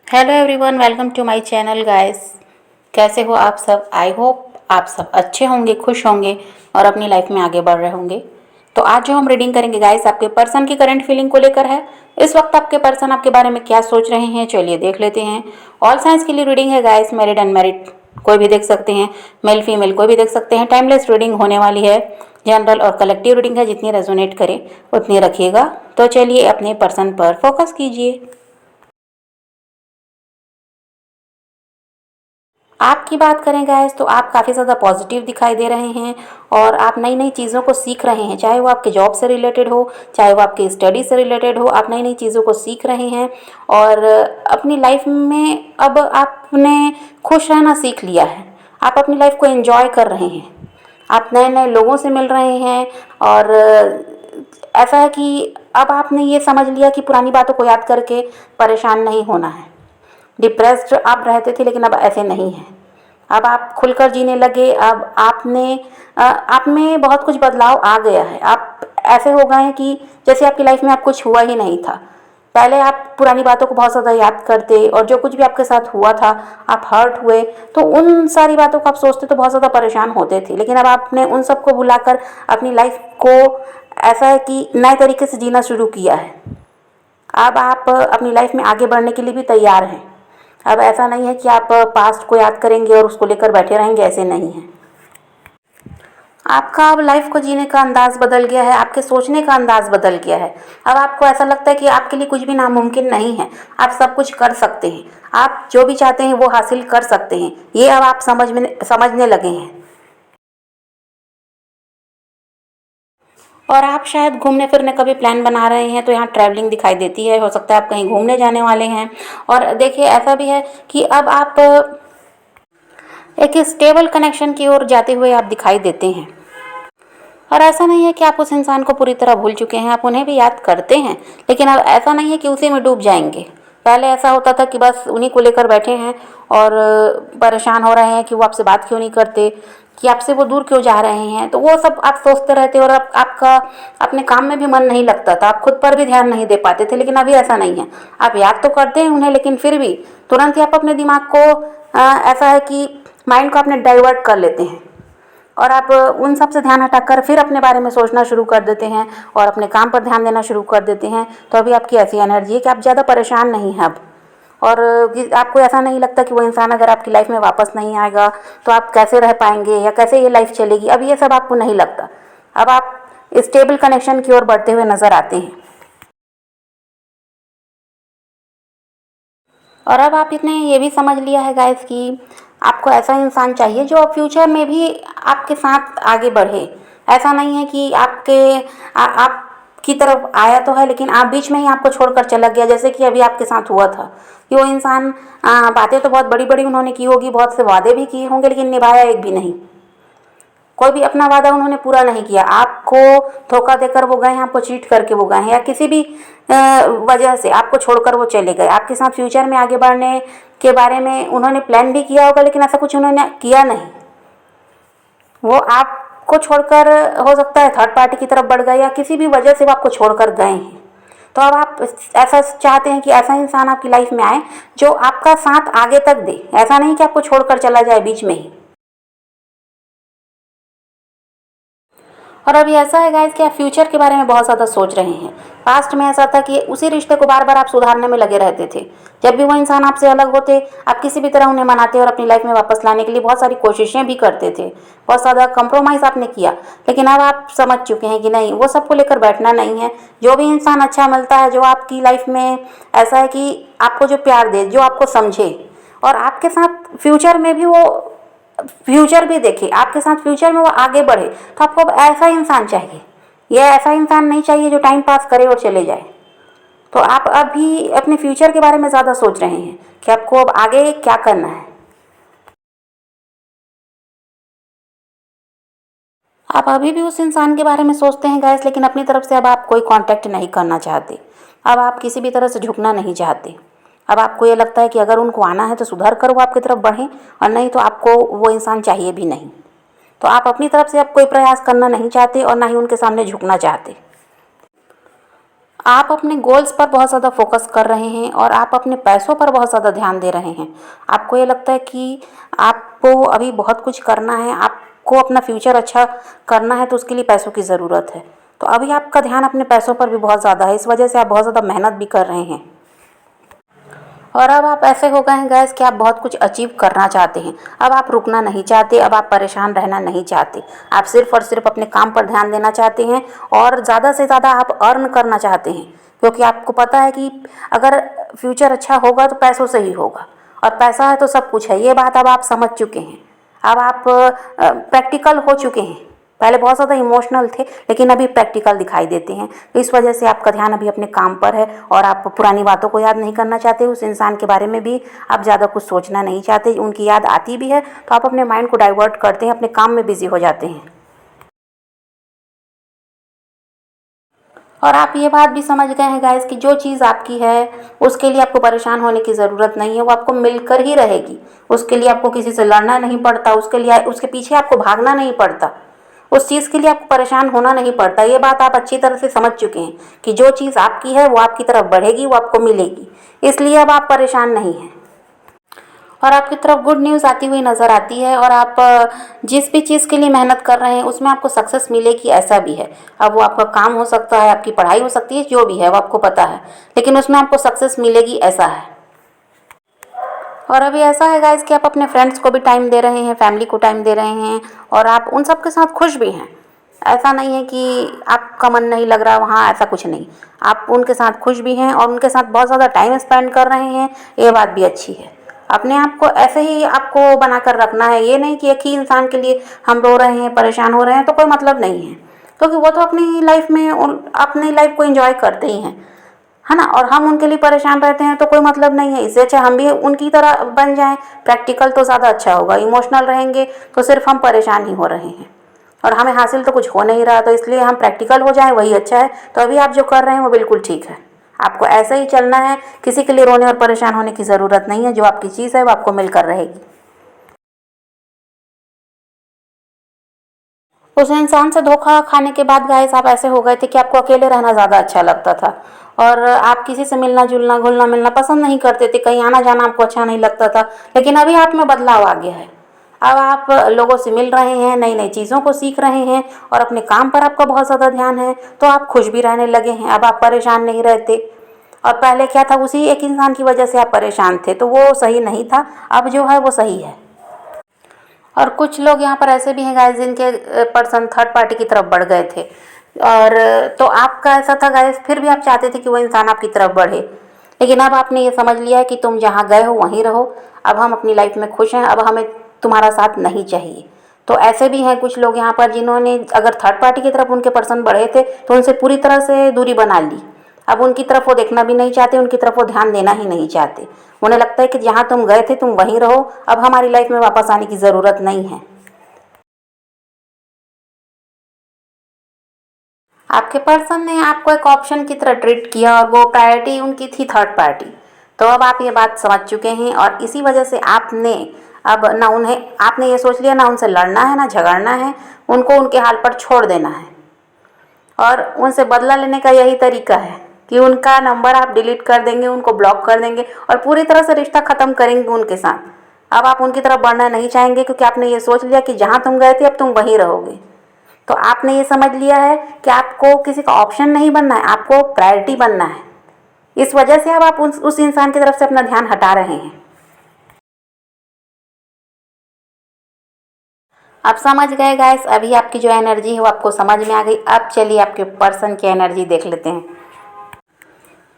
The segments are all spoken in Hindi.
Hello everyone, welcome to my channel guys. कैसे हो आप सब? आई होप आप सब अच्छे होंगे, खुश होंगे और अपनी लाइफ में आगे बढ़ रहे होंगे। तो आज जो हम रीडिंग करेंगे गाइस, आपके पर्सन की करंट फीलिंग को लेकर है। इस वक्त आपके पर्सन आपके बारे में क्या सोच रहे हैं, चलिए देख लेते हैं। ऑल साइंस के लिए रीडिंग है गाइस, मैरिड अनमैरिड कोई भी देख सकते हैं, मेल फीमेल कोई भी देख सकते हैं। टाइमलेस रीडिंग होने वाली है, जनरल और कलेक्टिव रीडिंग है, जितनी रेजोनेट करे उतनी रखिएगा। तो चलिए अपने पर्सन पर फोकस कीजिए। आपकी बात करें गाइस, तो आप काफ़ी ज़्यादा पॉजिटिव दिखाई दे रहे हैं और आप नई नई चीज़ों को सीख रहे हैं, चाहे वो आपके जॉब से रिलेटेड हो, चाहे वो आपके स्टडी से रिलेटेड हो। आप नई नई चीज़ों को सीख रहे हैं और अपनी लाइफ में अब आपने खुश रहना सीख लिया है। आप अपनी लाइफ को एंजॉय कर रहे हैं, आप नए नए लोगों से मिल रहे हैं और ऐसा है कि अब आपने ये समझ लिया कि पुरानी बातों को याद करके परेशान नहीं होना है। डिप्रेस्ड आप रहते थे लेकिन अब ऐसे नहीं हैं। अब आप खुलकर जीने लगे। अब आप में बहुत कुछ बदलाव आ गया है। आप ऐसे हो गए हैं कि जैसे आपकी लाइफ में आप कुछ हुआ ही नहीं था। पहले आप पुरानी बातों को बहुत ज़्यादा याद करते और जो कुछ भी आपके साथ हुआ था, आप हर्ट हुए तो उन सारी बातों को आप सोचते तो बहुत ज़्यादा परेशान होते थे। लेकिन अब आपने उन सबको भुलाकर अपनी लाइफ को ऐसा है कि नए तरीके से जीना शुरू किया है। अब आप अपनी लाइफ में आगे बढ़ने के लिए भी तैयार हैं। अब ऐसा नहीं है कि आप पास्ट को याद करेंगे और उसको लेकर बैठे रहेंगे, ऐसे नहीं है। आपका अब लाइफ को जीने का अंदाज़ बदल गया है, आपके सोचने का अंदाज़ बदल गया है। अब आपको ऐसा लगता है कि आपके लिए कुछ भी नामुमकिन नहीं है, आप सब कुछ कर सकते हैं, आप जो भी चाहते हैं वो हासिल कर सकते हैं। ये अब आप समझने लगे हैं। और आप शायद घूमने फिरने का भी प्लान बना रहे हैं, तो यहाँ ट्रैवलिंग दिखाई देती है। हो सकता है आप कहीं घूमने जाने वाले हैं। और देखिए ऐसा भी है कि अब आप एक स्टेबल कनेक्शन की ओर जाते हुए आप दिखाई देते हैं। और ऐसा नहीं है कि आप उस इंसान को पूरी तरह भूल चुके हैं, आप उन्हें भी याद करते हैं। लेकिन अब ऐसा नहीं है कि उसी में डूब जाएंगे। पहले ऐसा होता था कि बस उन्हीं को लेकर बैठे हैं और परेशान हो रहे हैं कि वो आपसे बात क्यों नहीं करते, कि आपसे वो दूर क्यों जा रहे हैं। तो वो सब आप सोचते रहते और आपका अपने काम में भी मन नहीं लगता था, आप खुद पर भी ध्यान नहीं दे पाते थे। लेकिन अभी ऐसा नहीं है, आप याद तो करते हैं उन्हें, लेकिन फिर भी तुरंत ही आप अपने दिमाग को ऐसा है कि माइंड को अपने डाइवर्ट कर लेते हैं और आप उन सब से ध्यान हटाकर फिर अपने बारे में सोचना शुरू कर देते हैं और अपने काम पर ध्यान देना शुरू कर देते हैं। तो अभी आपकी ऐसी एनर्जी है कि आप ज़्यादा परेशान नहीं हैं अब। और आपको ऐसा नहीं लगता कि वो इंसान अगर आपकी लाइफ में वापस नहीं आएगा तो आप कैसे रह पाएंगे या कैसे ये लाइफ चलेगी। अब ये सब आपको नहीं लगता। अब आप स्टेबल कनेक्शन की ओर बढ़ते हुए नज़र आते हैं। और अब आप इतने ये भी समझ लिया है गाइस कि आपको ऐसा इंसान चाहिए जो फ्यूचर में भी आपके साथ आगे बढ़े। ऐसा नहीं है कि आपकी तरफ आया तो है लेकिन आप बीच में ही आपको छोड़कर चला गया, जैसे कि अभी आपके साथ हुआ था कि वो इंसान बातें तो बहुत बड़ी बड़ी उन्होंने की होगी, बहुत से वादे भी किए होंगे, लेकिन निभाया एक भी नहीं। कोई भी अपना वादा उन्होंने पूरा नहीं किया। आपको धोखा देकर वो गए हैं, आपको चीट करके वो गए हैं, या किसी भी वजह से आपको छोड़कर वो चले गए। आपके साथ फ्यूचर में आगे बढ़ने के बारे में उन्होंने प्लान भी किया होगा, लेकिन ऐसा कुछ उन्होंने किया नहीं। वो आपको छोड़कर हो सकता है थर्ड पार्टी की तरफ बढ़ गए या किसी भी वजह से वो आपको छोड़कर गए हैं। तो अब आप ऐसा चाहते हैं कि ऐसा इंसान आपकी लाइफ में आए जो आपका साथ आगे तक दे। ऐसा नहीं कि आपको छोड़कर चला जाए बीच में ही। और अभी ऐसा है गाइस कि आप फ्यूचर के बारे में बहुत ज़्यादा सोच रहे हैं। पास्ट में ऐसा था कि उसी रिश्ते को बार बार आप सुधारने में लगे रहते थे। जब भी वो इंसान आपसे अलग होते, आप किसी भी तरह उन्हें मनाते और अपनी लाइफ में वापस लाने के लिए बहुत सारी कोशिशें भी करते थे, बहुत ज़्यादा कंप्रोमाइज़ आपने किया। लेकिन अब आप समझ चुके हैं कि नहीं, वो सबको लेकर बैठना नहीं है। जो भी इंसान अच्छा मिलता है, जो आपकी लाइफ में ऐसा है कि आपको जो प्यार दे, जो आपको समझे और आपके साथ फ्यूचर में भी वो फ्यूचर भी देखे, आपके साथ फ्यूचर में वो आगे बढ़े, तो आपको अब ऐसा इंसान चाहिए। ये ऐसा इंसान नहीं चाहिए जो टाइम पास करे और चले जाए। तो आप अभी अपने फ्यूचर के बारे में ज़्यादा सोच रहे हैं कि आपको अब आगे क्या करना है। आप अभी भी उस इंसान के बारे में सोचते हैं गैस, लेकिन अपनी तरफ से अब आप कोई कांटेक्ट नहीं करना चाहते। अब आप किसी भी तरह से झुकना नहीं चाहते। अब आपको ये लगता है कि अगर उनको आना है तो सुधर कर वो आपकी तरफ बढ़ें, और नहीं तो आपको वो इंसान चाहिए भी नहीं। तो आप अपनी तरफ से अब कोई प्रयास करना नहीं चाहते और ना ही उनके सामने झुकना चाहते। आप अपने गोल्स पर बहुत ज़्यादा फोकस कर रहे हैं और आप अपने पैसों पर बहुत ज़्यादा ध्यान दे रहे हैं। आपको ये लगता है कि आपको अभी बहुत कुछ करना है, आपको अपना फ्यूचर अच्छा करना है, तो उसके लिए पैसों की ज़रूरत है। तो अभी आपका ध्यान अपने पैसों पर भी बहुत ज़्यादा है, इस वजह से आप बहुत ज़्यादा मेहनत भी कर रहे हैं। और अब आप ऐसे हो गए हैं गाइस कि आप बहुत कुछ अचीव करना चाहते हैं। अब आप रुकना नहीं चाहते, अब आप परेशान रहना नहीं चाहते। आप सिर्फ़ और सिर्फ अपने काम पर ध्यान देना चाहते हैं और ज़्यादा से ज़्यादा आप अर्न करना चाहते हैं, क्योंकि आपको पता है कि अगर फ्यूचर अच्छा होगा तो पैसों से ही होगा, और पैसा है तो सब कुछ है। ये बात अब आप समझ चुके हैं। अब आप प्रैक्टिकल हो चुके हैं। पहले बहुत ज़्यादा इमोशनल थे, लेकिन अभी प्रैक्टिकल दिखाई देते हैं। तो इस वजह से आपका ध्यान अभी अपने काम पर है और आप पुरानी बातों को याद नहीं करना चाहते। उस इंसान के बारे में भी आप ज़्यादा कुछ सोचना नहीं चाहते। उनकी याद आती भी है तो आप अपने माइंड को डाइवर्ट करते हैं, अपने काम में बिजी हो जाते हैं। और आप ये बात भी समझ गए हैं गाइस कि जो चीज़ आपकी है उसके लिए आपको परेशान होने की ज़रूरत नहीं है, वो आपको मिलकर ही रहेगी। उसके लिए आपको किसी से लड़ना नहीं पड़ता, उसके लिए उसके पीछे आपको भागना नहीं पड़ता, उस चीज़ के लिए आपको परेशान होना नहीं पड़ता। ये बात आप अच्छी तरह से समझ चुके हैं कि जो चीज़ आपकी है वो आपकी तरफ बढ़ेगी, वो आपको मिलेगी। इसलिए अब आप परेशान नहीं हैं और आपकी तरफ गुड न्यूज़ आती हुई नज़र आती है। और आप जिस भी चीज़ के लिए मेहनत कर रहे हैं उसमें आपको सक्सेस मिलेगी, ऐसा भी है। अब वो आपका काम हो सकता है, आपकी पढ़ाई हो सकती है, जो भी है वो आपको पता है, लेकिन उसमें आपको सक्सेस मिलेगी, ऐसा है। और अभी ऐसा है गाइस कि आप अपने फ्रेंड्स को भी टाइम दे रहे हैं, फैमिली को टाइम दे रहे हैं और आप उन सब के साथ खुश भी हैं। ऐसा नहीं है कि आपका मन नहीं लग रहा वहाँ, ऐसा कुछ नहीं। आप उनके साथ खुश भी हैं और उनके साथ बहुत ज़्यादा टाइम स्पेंड कर रहे हैं, ये बात भी अच्छी है। अपने आप को ऐसे ही आपको बना कर रखना है। ये नहीं कि एक ही इंसान के लिए हम रो रहे हैं, परेशान हो रहे हैं, तो कोई मतलब नहीं है, क्योंकि वो तो अपनी लाइफ में अपनी लाइफ को एंजॉय करते ही हैं, है ना। और हम उनके लिए परेशान रहते हैं तो कोई मतलब नहीं है। इससे अच्छा हम भी उनकी तरह बन जाएं। प्रैक्टिकल तो ज़्यादा अच्छा होगा। इमोशनल रहेंगे तो सिर्फ हम परेशान ही हो रहे हैं और हमें हासिल तो कुछ हो नहीं रहा, तो इसलिए हम प्रैक्टिकल हो जाएं, वही अच्छा है। तो अभी आप जो कर रहे हैं वो बिल्कुल ठीक है। आपको ऐसे ही चलना है, किसी के लिए रोने और परेशान होने की ज़रूरत नहीं है। जो आपकी चीज़ है वो आपको मिलकर रहेगी। उस इंसान से धोखा खाने के बाद गाइस आप ऐसे हो गए थे कि आपको अकेले रहना ज़्यादा अच्छा लगता था और आप किसी से मिलना जुलना घुलना मिलना पसंद नहीं करते थे। कहीं आना जाना आपको अच्छा नहीं लगता था, लेकिन अभी आप में बदलाव आ गया है। अब आप लोगों से मिल रहे हैं, नई नई चीज़ों को सीख रहे हैं और अपने काम पर आपका बहुत ज़्यादा ध्यान है, तो आप खुश भी रहने लगे हैं। अब आप परेशान नहीं रहते। और पहले क्या था, उसी एक इंसान की वजह से आप परेशान थे, तो वो सही नहीं था। अब जो है वो सही है। और कुछ लोग यहाँ पर ऐसे भी हैं गाइस जिनके पर्सन थर्ड पार्टी की तरफ बढ़ गए थे। और तो आपका ऐसा था गाइस, फिर भी आप चाहते थे कि वो इंसान आपकी तरफ बढ़े, लेकिन अब आपने ये समझ लिया है कि तुम जहाँ गए हो वहीं रहो। अब हम अपनी लाइफ में खुश हैं, अब हमें तुम्हारा साथ नहीं चाहिए। तो ऐसे भी हैं कुछ लोग यहाँ पर जिन्होंने अगर थर्ड पार्टी की तरफ उनके पर्सन बढ़े थे तो उनसे पूरी तरह से दूरी बना ली। अब उनकी तरफ वो देखना भी नहीं चाहते, उनकी तरफ वो ध्यान देना ही नहीं चाहते। उन्हें लगता है कि जहाँ तुम गए थे तुम वहीं रहो, अब हमारी लाइफ में वापस आने की ज़रूरत नहीं है। आपके पर्सन ने आपको एक ऑप्शन की तरह ट्रीट किया और वो प्रायोरिटी उनकी थी थर्ड पार्टी। तो अब आप ये बात समझ चुके हैं और इसी वजह से आपने अब ना उन्हें, आपने ये सोच लिया ना उनसे लड़ना है ना झगड़ना है, उनको उनके हाल पर छोड़ देना है। और उनसे बदला लेने का यही तरीका है कि उनका नंबर आप डिलीट कर देंगे, उनको ब्लॉक कर देंगे और पूरी तरह से रिश्ता ख़त्म करेंगे उनके साथ। अब आप उनकी तरफ बढ़ना नहीं चाहेंगे, क्योंकि आपने ये सोच लिया कि जहाँ तुम गए थे अब तुम वहीं रहोगे। तो आपने ये समझ लिया है कि आपको किसी का ऑप्शन नहीं बनना है, आपको प्रायोरिटी बनना है। इस वजह से अब आप उस इंसान की तरफ से अपना ध्यान हटा रहे हैं। आप समझ गए गाइस, अभी आपकी जो एनर्जी है वो आपको समझ में आ गई। अब चलिए आपके पर्सन की एनर्जी देख लेते हैं।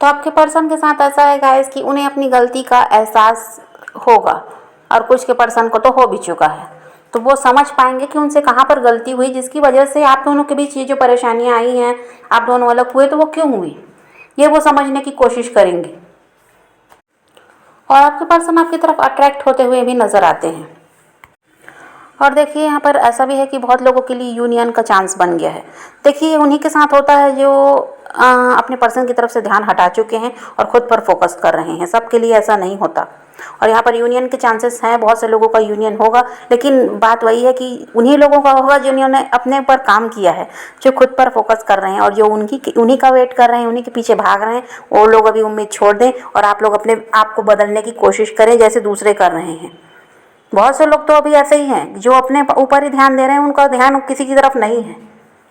तो आपके पर्सन के साथ ऐसा है गाइस कि उन्हें अपनी गलती का एहसास होगा और कुछ के पर्सन को तो हो भी चुका है। तो वो समझ पाएंगे कि उनसे कहाँ पर गलती हुई, जिसकी वजह से आप दोनों के बीच ये जो परेशानियाँ आई हैं, आप दोनों अलग हुए, तो वो क्यों हुई, ये वो समझने की कोशिश करेंगे। और आपके पर्सन आपकी तरफ अट्रैक्ट होते हुए भी नज़र आते हैं। और देखिए यहाँ पर ऐसा भी है कि बहुत लोगों के लिए यूनियन का चांस बन गया है। देखिए उन्हीं के साथ होता है जो अपने पर्सन की तरफ से ध्यान हटा चुके हैं और ख़ुद पर फोकस कर रहे हैं। सबके लिए ऐसा नहीं होता। और यहाँ पर यूनियन के चांसेस हैं, बहुत से लोगों का यूनियन होगा, लेकिन बात वही है कि उन्हीं लोगों का होगा जिन्होंने अपने ऊपर काम किया है, जो खुद पर फोकस कर रहे हैं और जो उन्हीं का वेट कर रहे हैं, उन्हीं के पीछे भाग रहे हैं। वो लोग अभी उम्मीद छोड़ दें और आप लोग अपने आप को बदलने की कोशिश करें जैसे दूसरे कर रहे हैं। बहुत से लोग तो अभी ऐसे ही हैं जो अपने ऊपर ही ध्यान दे रहे हैं, उनका ध्यान किसी की तरफ नहीं है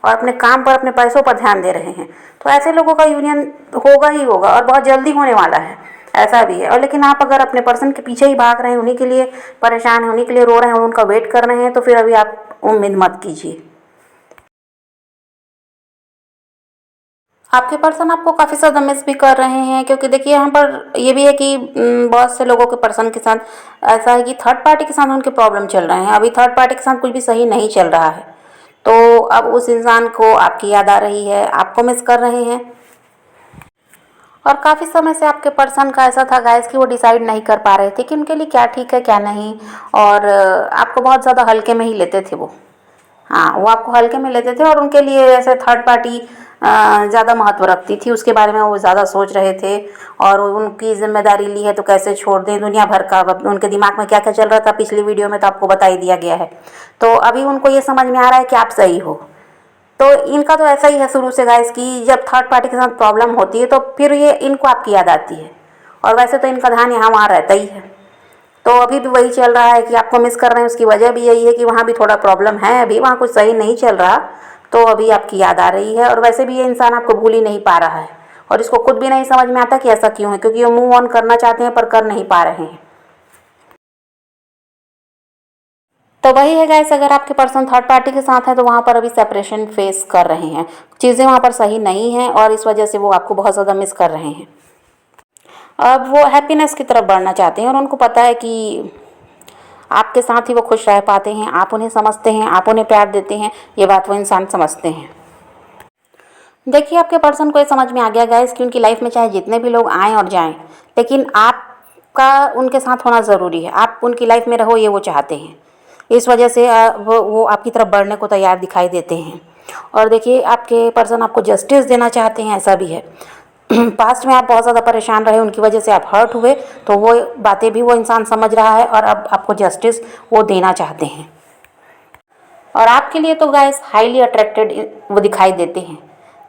और अपने काम पर, अपने पैसों पर ध्यान दे रहे हैं। तो ऐसे लोगों का यूनियन होगा ही होगा और बहुत जल्दी होने वाला है, ऐसा भी है। और लेकिन आप अगर अपने पर्सन के पीछे ही भाग रहे हैं, उन्हीं के लिए परेशान हैं, उन्हीं के लिए रो रहे हैं, उनका वेट कर रहे हैं, तो फिर अभी आप उम्मीद मत कीजिए। आपके पर्सन आपको काफ़ी ज़्यादा मिस भी कर रहे हैं, क्योंकि देखिए यहाँ पर ये भी है कि बहुत से लोगों के पर्सन के साथ ऐसा है कि थर्ड पार्टी के साथ उनके प्रॉब्लम चल रहे हैं। अभी थर्ड पार्टी के साथ कुछ भी सही नहीं चल रहा है, तो अब उस इंसान को आपकी याद आ रही है, आपको मिस कर रहे हैं। और काफ़ी समय से आपके पर्सन का ऐसा था गाइस कि वो डिसाइड नहीं कर पा रहे थे कि उनके लिए क्या ठीक है क्या नहीं, और आपको बहुत ज़्यादा हल्के में ही लेते थे वो। हाँ, वो आपको हल्के में लेते थे और उनके लिए ऐसे थर्ड पार्टी ज़्यादा महत्व रखती थी, उसके बारे में वो ज़्यादा सोच रहे थे। और उनकी जिम्मेदारी ली है तो कैसे छोड़ दें, दुनिया भर का उनके दिमाग में क्या क्या चल रहा था पिछली वीडियो में तो आपको बता ही दिया गया है। तो अभी उनको ये समझ में आ रहा है कि आप सही हो। तो इनका तो ऐसा ही है शुरू से गाइस कि जब थर्ड पार्टी के साथ प्रॉब्लम होती है तो फिर ये इनको आपकी याद आती है, और वैसे तो इनका ध्यान यहाँ वहाँ रहता ही है। तो अभी भी वही चल रहा है कि आपको मिस कर रहे हैं। उसकी वजह भी यही है कि वहाँ भी थोड़ा प्रॉब्लम है, अभी वहाँ कुछ सही नहीं चल रहा, तो अभी आपकी याद आ रही है। और वैसे भी ये इंसान आपको भूल ही नहीं पा रहा है और इसको खुद भी नहीं समझ में आता कि ऐसा क्यों है, क्योंकि ये मूव ऑन करना चाहते हैं पर कर नहीं पा रहे हैं। तो वही है गाइस, अगर आपके पर्सन थर्ड पार्टी के साथ है तो वहाँ पर अभी सेपरेशन फेस कर रहे हैं, चीज़ें वहाँ पर सही नहीं हैं और इस वजह से वो आपको बहुत ज़्यादा मिस कर रहे हैं। अब वो हैप्पीनेस की तरफ बढ़ना चाहते हैं और उनको पता है कि आपके साथ ही वो खुश रह पाते हैं, आप उन्हें समझते हैं, आप उन्हें प्यार देते हैं, ये बात वो इंसान समझते हैं। देखिए आपके पर्सन को ये समझ में आ गया गाइस कि उनकी लाइफ में चाहे जितने भी लोग आएँ और जाएँ, लेकिन आपका उनके साथ होना ज़रूरी है, आप उनकी लाइफ में रहो, ये वो चाहते हैं। इस वजह से वो आपकी तरफ बढ़ने को तैयार दिखाई देते हैं। और देखिए आपके पर्सन आपको जस्टिस देना चाहते हैं, ऐसा भी है। पास्ट में आप बहुत ज़्यादा परेशान रहे, उनकी वजह से आप हर्ट हुए, तो वो बातें भी वो इंसान समझ रहा है और अब आपको जस्टिस वो देना चाहते हैं। और आपके लिए तो गाइस हाईली अट्रैक्टेड वो दिखाई देते हैं।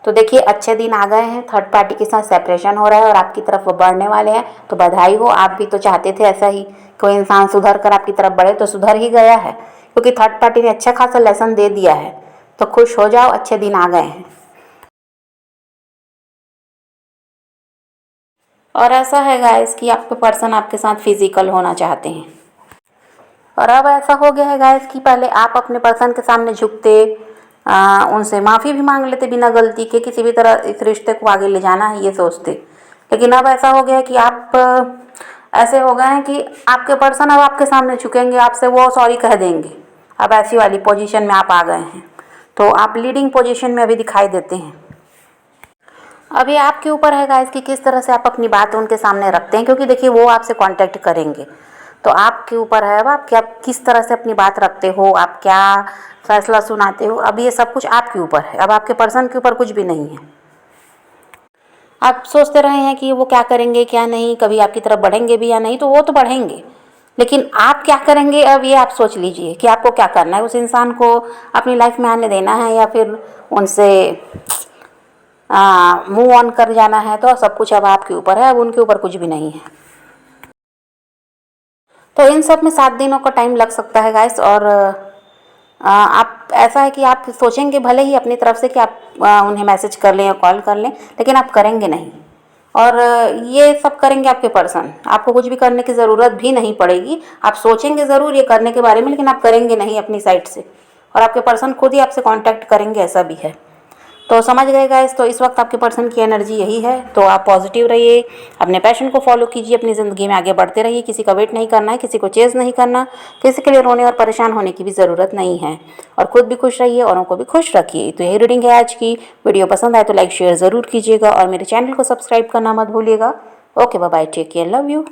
तो देखिए अच्छे दिन आ गए हैं, थर्ड पार्टी के साथ सेपरेशन हो रहा है और आपकी तरफ वो बढ़ने वाले हैं, तो बधाई हो। आप भी तो चाहते थे ऐसा ही, कोई इंसान सुधर कर आपकी तरफ बढ़े, तो सुधर ही गया है, क्योंकि थर्ड पार्टी ने अच्छा खासा लेसन दे दिया है। तो खुश हो जाओ, अच्छे दिन आ गए हैं। और ऐसा है गाइस कि आपके पर्सन आपके साथ फिजिकल होना चाहते हैं। और अब ऐसा हो गया है गाइस कि पहले आप अपने पर्सन के सामने झुकते, उनसे माफ़ी भी मांग लेते बिना गलती के, किसी भी तरह इस रिश्ते को आगे ले जाना है ये सोचते। लेकिन अब ऐसा हो गया है कि आप ऐसे हो गए हैं कि आपके पर्सन अब आपके सामने झुकेंगे, आपसे वो सॉरी कह देंगे। अब ऐसी वाली पोजीशन में आप आ गए हैं, तो आप लीडिंग पोजीशन में अभी दिखाई देते हैं। अभी आपके ऊपर है गाइस कि किस तरह से आप अपनी बात उनके सामने रखते हैं, क्योंकि देखिए वो आपसे कांटेक्ट करेंगे, तो आपके ऊपर है अब आप क्या किस तरह से अपनी बात रखते हो, आप क्या फैसला सुनाते हो। अब ये सब कुछ आपके ऊपर है, अब आपके पर्सन के ऊपर कुछ भी नहीं है। आप सोचते रहे हैं कि वो क्या करेंगे क्या नहीं, कभी आपकी तरफ बढ़ेंगे भी या नहीं, तो वो तो बढ़ेंगे, लेकिन आप क्या करेंगे अब ये आप सोच लीजिए कि आपको क्या करना है। उस इंसान को अपनी लाइफ में आने देना है या फिर उनसे मूव ऑन कर जाना है, तो सब कुछ अब आपके ऊपर है, अब उनके ऊपर कुछ भी नहीं है। तो इन सब में 7 दिनों का टाइम लग सकता है गाइस। और आप ऐसा है कि आप सोचेंगे भले ही अपनी तरफ से कि आप उन्हें मैसेज कर लें या कॉल कर लें, लेकिन आप करेंगे नहीं। और ये सब करेंगे आपके पर्सन, आपको कुछ भी करने की ज़रूरत भी नहीं पड़ेगी। आप सोचेंगे ज़रूर ये करने के बारे में, लेकिन आप करेंगे नहीं अपनी साइड से, और आपके पर्सन खुद ही आपसे कांटेक्ट करेंगे, ऐसा भी है। तो समझ गए गाइस, तो इस वक्त आपके पर्सन की एनर्जी यही है। तो आप पॉजिटिव रहिए, अपने पैशन को फॉलो कीजिए, अपनी ज़िंदगी में आगे बढ़ते रहिए। किसी का वेट नहीं करना है, किसी को चेज़ नहीं करना, किसी के लिए रोने और परेशान होने की भी ज़रूरत नहीं है। और खुद भी खुश रहिए, औरों को भी खुश रखिए। तो यही रीडिंग है आज की। वीडियो पसंद आए तो लाइक शेयर ज़रूर कीजिएगा और मेरे चैनल को सब्सक्राइब करना मत भूलिएगा। Okay, bye bye, take care, love you.